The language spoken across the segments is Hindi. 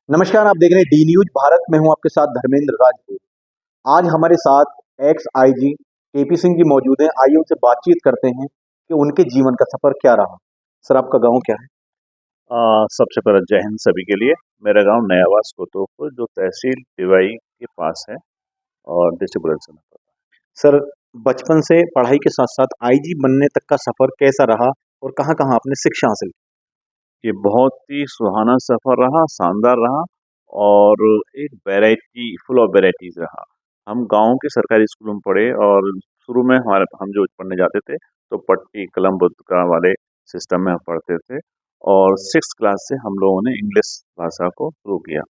नमस्कार, आप देख रहे हैं डी न्यूज भारत में हूं आपके साथ धर्मेंद्र राजपूत। आज हमारे साथ ex IG KP Singh ji मौजूद हैं। आइए उनसे बातचीत करते हैं कि उनके जीवन का सफर क्या रहा। सर, आपका गांव क्या है? सबसे पहले जय हिंद सभी के लिए। मेरा गांव नयावास कोतोपुर जो तहसील टिवाई के पास है और डिस्ट्रिक्ट बुलंदशहर में पड़ता सर, बचपन से पढ़ाई के साथ साथ आईजी बनने तक का सफर कैसा रहा और कहाँ-कहाँ आपने शिक्षा हासिल की? है। ये बहुत ही सुहाना सफर रहा, शानदार रहा और एक वैरायटी फुल ऑफ वैरायटीज रहा। हम गांव के सरकारी स्कूल में पढ़े और शुरू में हमारे हम जो पढ़ने जाते थे तो पट्टी कलम बुद्ध वाले सिस्टम में हम पढ़ते थे और 6th क्लास से हम लोगों ने इंग्लिश भाषा को शुरू किया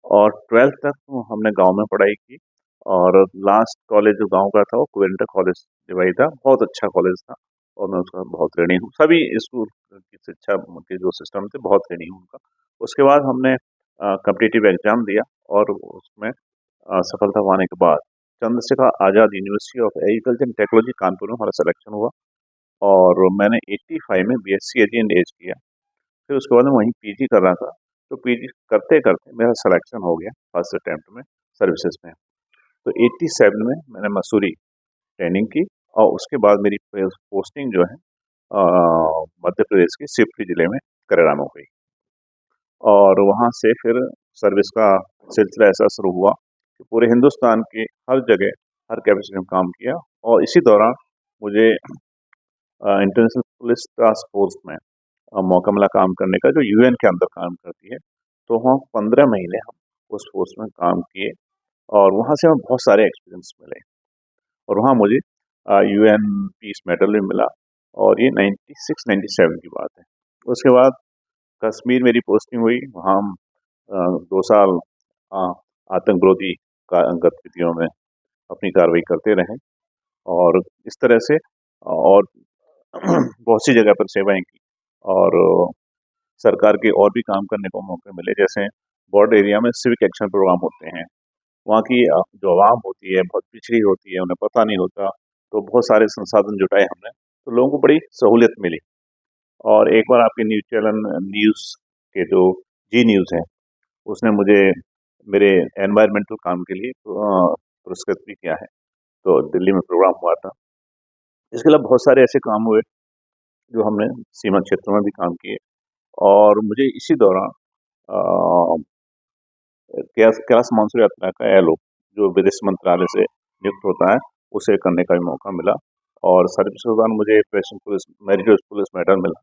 और 12th तक तो हमने गांव में पढ़ाई की। और लास्ट कॉलेज जो गांव का था वो कुवेंटर कॉलेज दिवाई था, बहुत अच्छा कॉलेज था और मैं उसका बहुत ऋणी हूँ। सभी स्कूल की शिक्षा के जो सिस्टम थे बहुत ऋणी हूँ उनका। उसके बाद हमने कम्पिटिटिव एग्जाम दिया और उसमें सफलता पाने के बाद Chandrashekhar Azad University of Agriculture and Technology Kanpur में हमारा सिलेक्शन हुआ और मैंने 85 में बीएससी एजी एंड एज किया। फिर उसके बाद मैं वहीं पीजी कर रहा था, तो पीजी करते-करते मेरा सिलेक्शन हो गया फर्स्ट अटेम्प्ट में सर्विसेज में। तो 87 में मैंने मसूरी ट्रेनिंग की और उसके बाद मेरी पोस्टिंग जो है मध्य प्रदेश के शिवपुरी जिले में करेरा में हो गई और वहाँ से फिर सर्विस का सिलसिला ऐसा शुरू हुआ कि पूरे हिंदुस्तान के हर जगह, हर कैपेसिटी में काम किया और इसी दौरान मुझे इंटरनेशनल पुलिस टास्क फोर्स में मौका मिला काम करने का, जो यूएन के अंदर काम करती है। तो वहाँ 15 महीने हम उस फोर्स में काम किए और वहाँ से हमें बहुत सारे एक्सपीरियंस मिले और वहाँ मुझे यूएन पीस मेडल भी मिला और ये 96-97 की बात है। उसके बाद कश्मीर मेरी पोस्टिंग हुई, वहाँ हम 2 साल अ, आतंक विरोधी गतिविधियों में अपनी कार्रवाई करते रहे और इस तरह से और बहुत सी जगह पर सेवाएं की और सरकार के और भी काम करने को मौके मिले, जैसे बॉर्डर एरिया में सिविक एक्शन प्रोग्राम होते हैं। वहाँ की जो आवाम होती है बहुत पिछड़ी होती है, उन्हें पता नहीं होता, तो बहुत सारे संसाधन जुटाए हमने, तो लोगों को बड़ी सहूलियत मिली। और एक बार आपके न्यूज़ चैनल न्यूज़ के जो जी न्यूज़ है उसने मुझे मेरे एनवायरमेंटल काम के लिए पुरस्कृत भी किया है, तो दिल्ली में प्रोग्राम हुआ था। इसके अलावा बहुत सारे ऐसे काम हुए जो हमने सीमा क्षेत्रों में भी काम किए और मुझे इसी दौरान अ, कैलाश मानसरोवर यात्रा का एलो जो विदेश मंत्रालय से नियुक्त होता है उसे करने का भी मौका मिला और सर्विस के दौरान मुझे president police meritorious police medal मिला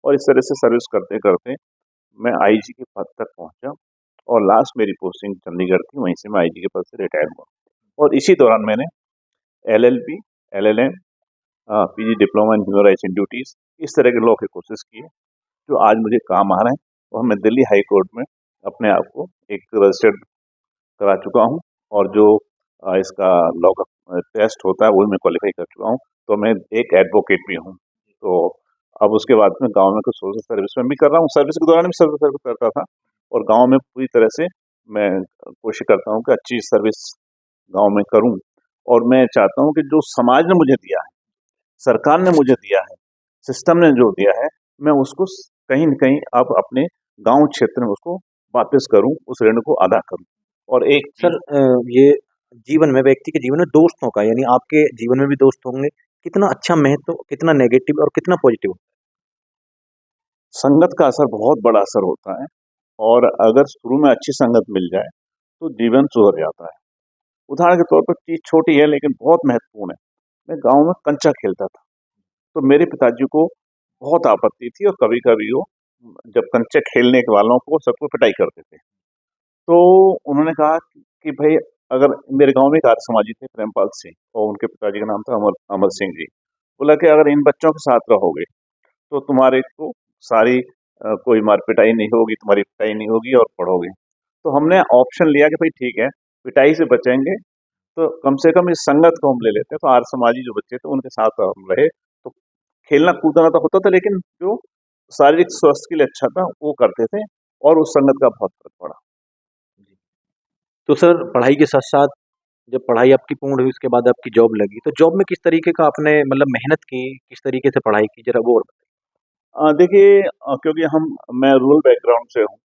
और इस तरह से सर्विस करते करते मैं आईजी के पद तक पहुंचा और लास्ट मेरी पोस्टिंग चंडीगढ़ थी, वहीं से मैं आईजी के पद से रिटायर हुआ और इसी दौरान मैंने LLB, LLM, PG diploma in human rights and duties, इस तरह के लॉ के कोर्सेज किए जो आज मुझे काम आ रहे हैं और मैं दिल्ली हाई कोर्ट में अपने आप को एक रजिस्टर्ड करा चुका हूँ और जो इसका लॉ का टेस्ट होता है वो मैं क्वालिफाई कर चुका हूँ, तो मैं एक एडवोकेट भी हूँ। तो अब उसके बाद में गांव में कुछ सोशल सर्विस में भी कर रहा हूँ, सर्विस के दौरान भी सोशल सर्विस करता था और गांव में पूरी तरह से मैं कोशिश करता हूँ कि अच्छी सर्विस गांव में करूँ और मैं चाहता हूँ कि जो समाज ने मुझे दिया है, सरकार ने मुझे दिया है, सिस्टम ने जो दिया है, मैं उसको कहीं न कहीं अब अपने गांव क्षेत्र में उसको वापस करूं, उस ऋण को अदा करूं। और एक चीज सर, ये जीवन में व्यक्ति के जीवन में दोस्तों का यानी आपके जीवन में भी दोस्त होंगे, कितना अच्छा महत्व, कितना नेगेटिव और कितना पॉजिटिव? संगत का असर बहुत बड़ा असर होता है और अगर शुरू में अच्छी संगत मिल जाए तो जीवन सुधर जाता है। उदाहरण के तौर पर चीज छोटी है लेकिन बहुत महत्वपूर्ण है। मैं गांव में कंचा खेलता था, तो मेरे पिताजी को बहुत आपत्ति थी और कभी कभी वो जब कंचे खेलने के वालों को सबको पिटाई करते थे। तो उन्होंने कहा कि भाई, अगर मेरे गांव में एक आर्य समाजी थे प्रेमपाल सिंह और उनके पिताजी का नाम था अमर अमर सिंह जी। बोला कि अगर इन बच्चों के साथ रहोगे तो तुम्हारे को सारी कोई मार पिटाई नहीं होगी, तुम्हारी पिटाई नहीं होगी और पढ़ोगे। तो हमने ऑप्शन लिया कि भाई ठीक है, पिटाई से बचेंगे तो कम से कम इस संगत को हम ले लेते हैं। तो आर्य समाजी जो बच्चे थे उनके साथ हम रहे, तो खेलना कूदना तो होता था लेकिन जो शारीरिक स्वास्थ्य के लिए अच्छा था वो करते थे और उस संगत का बहुत फर्क पड़ा। तो सर, पढ़ाई के साथ-साथ जब पढ़ाई आपकी पूर्ण हुई उसके बाद आपकी जॉब लगी, तो जॉब में किस तरीके का आपने मतलब मेहनत की, किस तरीके से पढ़ाई की ज़रा वो और देखिए, क्योंकि मैं रूरल बैकग्राउंड से हूँ,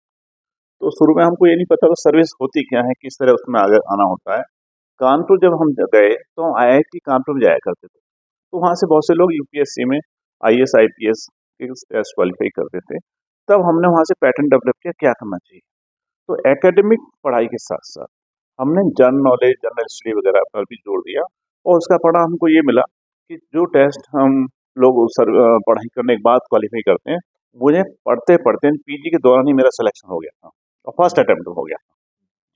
तो तो शुरू में हमको ये नहीं पता था सर्विस होती क्या है, किस तरह उसमें आगे आना होता है। कानपुर जब हम गए तो हम आईआईटी कानपुर में जाया करते थे। तो वहाँ से बहुत से लोग यूपीएससी में आईएएस आईपीएस के टेस्ट क्वालिफाई करते थे। तब हमने वहाँ से पैटर्न डेवलप किया क्या करना चाहिए। तो एकेडमिक पढ़ाई के साथ साथ हमने जनरल नॉलेज जनरल स्टडी वगैरह पर भी जोड़ दिया, और उसका परिणाम हमको ये मिला कि जो टेस्ट हम लोग पढ़ाई करने के बाद क्वालिफाई करते हैं, मुझे पढ़ते पढ़ते पीजी के दौरान ही मेरा सिलेक्शन हो गया था और फर्स्ट अटेम्प्ट हो गया था।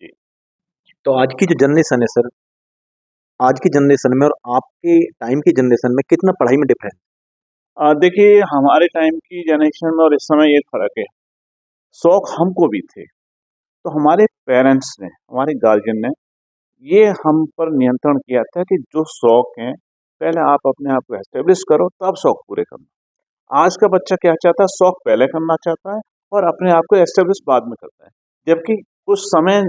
जी। तो आज की जो जनरेशन है सर, आज की जनरेशन में और आपके टाइम की जनरेशन में कितना पढ़ाई में डिफरेंस? देखिए हमारे टाइम की जनरेशन में और इस समय ये फर्क है। शौक हमको भी थे, तो हमारे पेरेंट्स ने, हमारे गार्जियन ने ये हम पर नियंत्रण किया था कि जो शौक हैं, पहले आप अपने आप को एस्टेब्लिश करो, तब शौक पूरे करना। आज का बच्चा क्या चाहता है, शौक पहले करना चाहता है और अपने आप को एस्टेब्लिश बाद में करता है। जबकि कुछ समय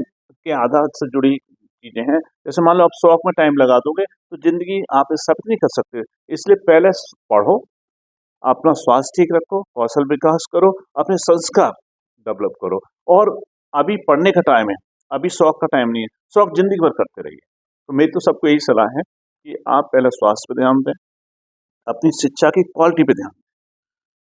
के आधार से जुड़ी चीजें हैं, जैसे मान लो आप शौक में टाइम लगा दोगे तो जिंदगी आप स्थापित नहीं कर सकते। इसलिए पहले पढ़ो, अपना स्वास्थ्य ठीक रखो, कौशल विकास करो, अपने संस्कार डेवलप करो। और अभी पढ़ने का टाइम है, अभी शौक का टाइम नहीं है। शौक जिंदगी भर करते रहिए। तो मेरी तो सबको यही सलाह है कि आप पहले स्वास्थ्य पे ध्यान दें, अपनी शिक्षा की क्वालिटी पे ध्यान दें,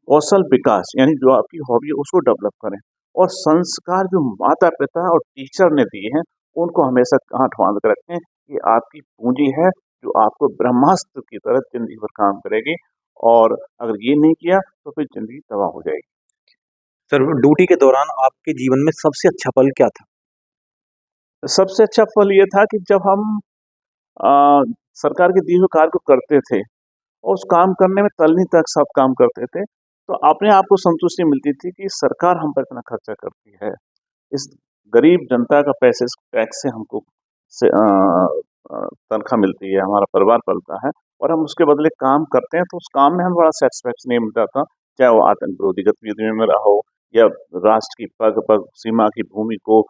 कौशल विकास यानी जो आपकी हॉबी है उसको डेवलप करें, और संस्कार जो माता पिता और टीचर ने दिए हैं उनको हमेशा गांठ बांध कर रखें। ये आपकी पूंजी है जो आपको ब्रह्मास्त्र की तरह जिंदगी भर काम करेगी, और अगर ये नहीं किया तो फिर जिंदगी तबाह हो जाएगी। सर ड्यूटी के दौरान आपके जीवन में सबसे अच्छा पल क्या था? सबसे अच्छा फल ये था कि जब हम अ, सरकार के दिए हुए कार्य को करते थे और उस काम करने में तल्लीन तक सब काम करते थे, तो अपने आप को संतुष्टि मिलती थी कि सरकार हम पर इतना खर्चा करती है। इस गरीब जनता का पैसे टैक्स से हमको से तनख्वाह मिलती है, हमारा परिवार पलता है, और हम उसके बदले काम करते हैं तो उस काम में हमें बड़ा सेटिस्फैक्शन मिलता था। चाहे वो आतंक विरोधी गतिविधियों में रहा हो, या राष्ट्र की पग पग सीमा की भूमि को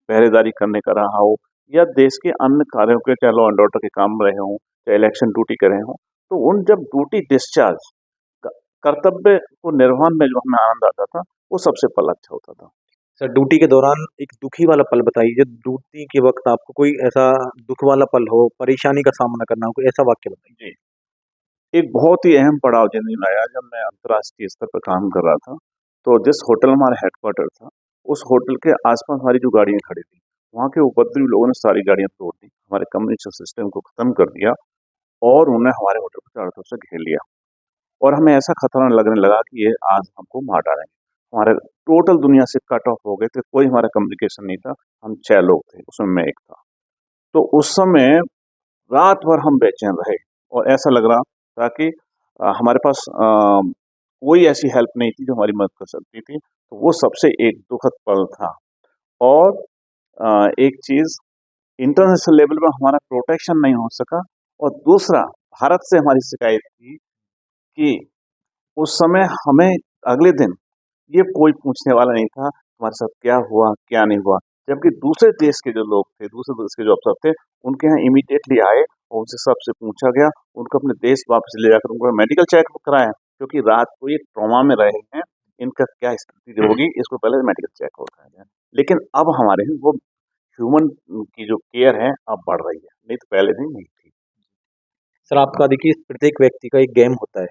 पहरेदारी करने का रहा हो, या देश के अन्य कार्यों के, चाहे लॉ एंड ऑर्डर के काम में रहे हों, चाहे इलेक्शन ड्यूटी कर रहे हों। तो उन जब ड्यूटी डिस्चार्ज कर्तव्य को निर्वहन में जो हमें आनंद आता था, वो सबसे पल अच्छा होता था। सर ड्यूटी के दौरान एक दुखी वाला पल बताइए, जो ड्यूटी के वक्त आपको कोई ऐसा दुख वाला पल हो, परेशानी का सामना करना हो, कोई ऐसा वाक्य बताइए। जी। एक बहुत ही अहम पड़ाव जिंदगी में आया जब मैं अंतर्राष्ट्रीय स्तर पर काम कर रहा था। तो जिस होटल में हमारा हेडक्वार्टर था, उस होटल के आसपास हमारी जो गाड़ियां खड़ी थी, वहाँ के उपद्रवी लोगों ने सारी गाड़ियां तोड़ दी, हमारे कम्युनिकेशन सिस्टम को खत्म कर दिया, और उन्होंने हमारे होटल को चारों तरफ से घेर लिया। और हमें ऐसा खतरा लगने लगा कि ये आज हमको मार डालेंगे। हमारे टोटल दुनिया से कट ऑफ हो गए थे, कोई हमारा कम्युनिकेशन नहीं था। हम 6 लोग थे, उसमें मैं एक था। तो उस समय रात भर हम बेचैन रहे, और ऐसा लग रहा था कि हमारे पास कोई ऐसी हेल्प नहीं थी जो हमारी मदद कर सकती थी। तो वो सबसे एक दुखद पल था। और एक चीज़, इंटरनेशनल लेवल पर हमारा प्रोटेक्शन नहीं हो सका, और दूसरा, भारत से हमारी शिकायत थी कि उस समय हमें अगले दिन ये कोई पूछने वाला नहीं था तुम्हारे साथ क्या हुआ क्या नहीं हुआ। जबकि दूसरे देश के जो लोग थे, दूसरे देश के जो अफसर थे, उनके यहाँ इमीडिएटली आए और उनसे सबसे पूछा गया, उनको अपने देश वापस ले जाकर उनको मेडिकल चेकअप कराया, क्योंकि रात को ये ट्रॉमा में रहे हैं, इनका क्या स्थिति जो होगी इसको पहले मेडिकल चेकअप कराया जाए। लेकिन अब हमारे यहाँ वो ह्यूमन की जो केयर है अब बढ़ रही है, नहीं तो पहले नहीं थी। सर आपका देखिए प्रत्येक व्यक्ति का एक गेम होता है,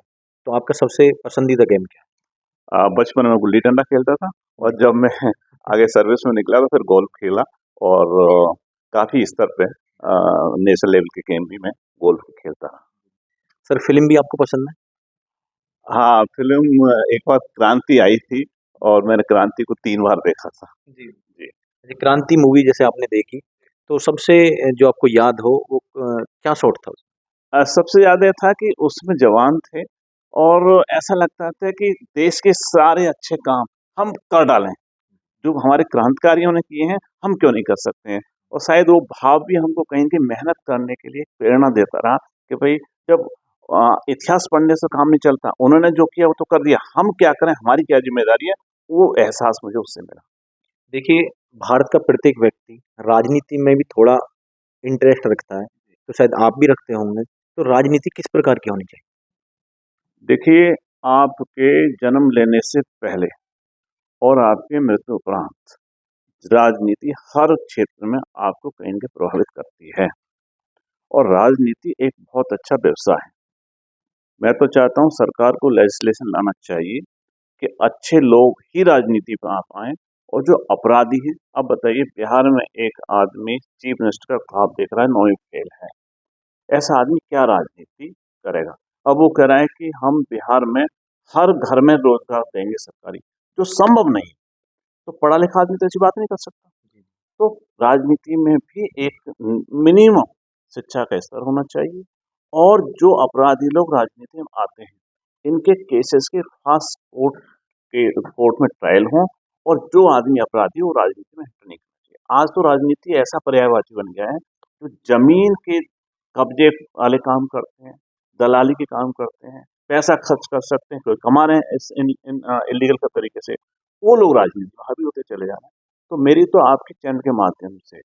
तो आपका सबसे पसंदीदा गेम क्या बचपन में गुल्ली डंडा खेलता था, और जब मैं आगे सर्विस में निकला तो फिर गोल्फ खेला, और काफी स्तर पे नेशनल लेवल के गेम भी मैं गोल्फ खेलता रहा। है? सर फिल्म भी आपको पसंद है? हाँ, फिल्म एक बार क्रांति आई थी, और मैंने क्रांति को 3 बार देखा था। जी। जी। जैसे क्रांति मूवी जैसे आपने देखी, तो सबसे जो आपको याद हो वो क्या शॉट था उसमें? सबसे ज्यादा ये था कि उसमें जवान थे, और ऐसा लगता था कि देश के सारे अच्छे काम हम कर डालें, जो हमारे क्रांतिकारियों ने किए हैं, हम क्यों नहीं कर सकते हैं। और शायद वो भाव भी हमको कहीं न कहीं मेहनत करने के लिए प्रेरणा देता रहा कि भई जब इतिहास पढ़ने से काम नहीं चलता, उन्होंने जो किया वो तो कर दिया, हम क्या करें, हमारी क्या ज़िम्मेदारी है, वो एहसास मुझे उससे मिला। देखिए भारत का प्रत्येक व्यक्ति राजनीति में भी थोड़ा इंटरेस्ट रखता है, तो शायद आप भी रखते होंगे, तो राजनीति किस प्रकार की होनी चाहिए? देखिए, आपके जन्म लेने से पहले और आपके मृत्यु उपरांत राजनीति हर क्षेत्र में आपको कहीं न कहीं प्रभावित करती है और राजनीति एक बहुत अच्छा व्यवसाय है। मैं तो चाहता हूँ सरकार को लेजिस्लेशन लाना चाहिए कि अच्छे लोग ही राजनीति में आ पाएँ और जो अपराधी हैं, अब बताइए बिहार में एक आदमी चीफ मिनिस्टर का ख्वाब देख रहा है, 9वीं फेल है। ऐसा आदमी क्या राजनीति करेगा? अब वो कह रहा है कि हम बिहार में हर घर में रोजगार देंगे सरकारी, जो संभव नहीं है। तो पढ़ा लिखा आदमी तो ऐसी बात नहीं कर सकता। तो राजनीति में भी एक मिनिमम शिक्षा का स्तर होना चाहिए और जो अपराधी लोग राजनीति में आते हैं, इनके केसेस के फास्ट कोर्ट में ट्रायल हों और जो आदमी अपराधी है वो राजनीति में एंटर नहीं करना चाहिए। आज तो राजनीति ऐसा पर्यायवाची बन गया है, जो जमीन के कब्जे वाले काम करते हैं, दलाली के काम करते हैं, पैसा खर्च कर सकते हैं, कोई कमा रहे हैं इस इल्लीगल के तरीके से, वो लोग राजनीति में हावी होते चले जा रहे हैं। तो मेरी तो आपके चैनल के माध्यम से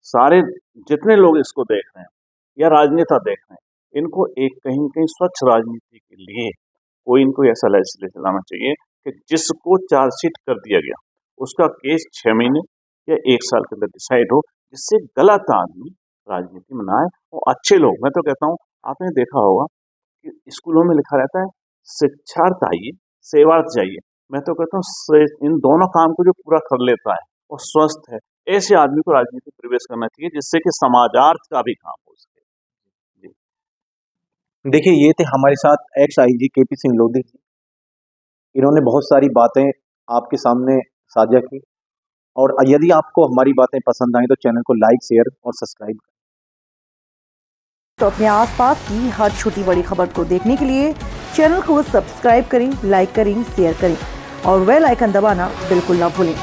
सारे जितने लोग इसको देख रहे हैं या राजनेता देख रहे हैं, इनको एक कहीं न कहीं स्वच्छ राजनीति के लिए कोई इनको ऐसा लेजिस्लेशन लाना चाहिए कि जिसको चार्जशीट कर दिया गया, उसका केस 6 महीने या 1 साल के अंदर डिसाइड हो, जिससे गलत आदमी राजनीति में ना आए और अच्छे लोग, मैं तो कहता हूँ, आपने देखा होगा कि स्कूलों में लिखा रहता है, शिक्षार्थ आइए, सेवार्थ जाइए। मैं तो कहता हूँ इन दोनों काम को जो पूरा कर लेता है और स्वस्थ है, ऐसे आदमी को राजनीति में प्रवेश करना चाहिए जिससे कि समाजार्थ का भी काम हो सके। जी। देखिए, ये थे हमारे साथ ex IG KP Singh Lodhi ji. इन्होंने बहुत सारी बातें आपके सामने साझा की और यदि आपको हमारी बातें पसंद आएँ तो चैनल को लाइक, शेयर और सब्सक्राइब करें। तो अपने आसपास की हर छोटी बड़ी खबर को देखने के लिए चैनल को सब्सक्राइब करें, लाइक करें, शेयर करें और बेल आइकन दबाना बिल्कुल ना भूलें।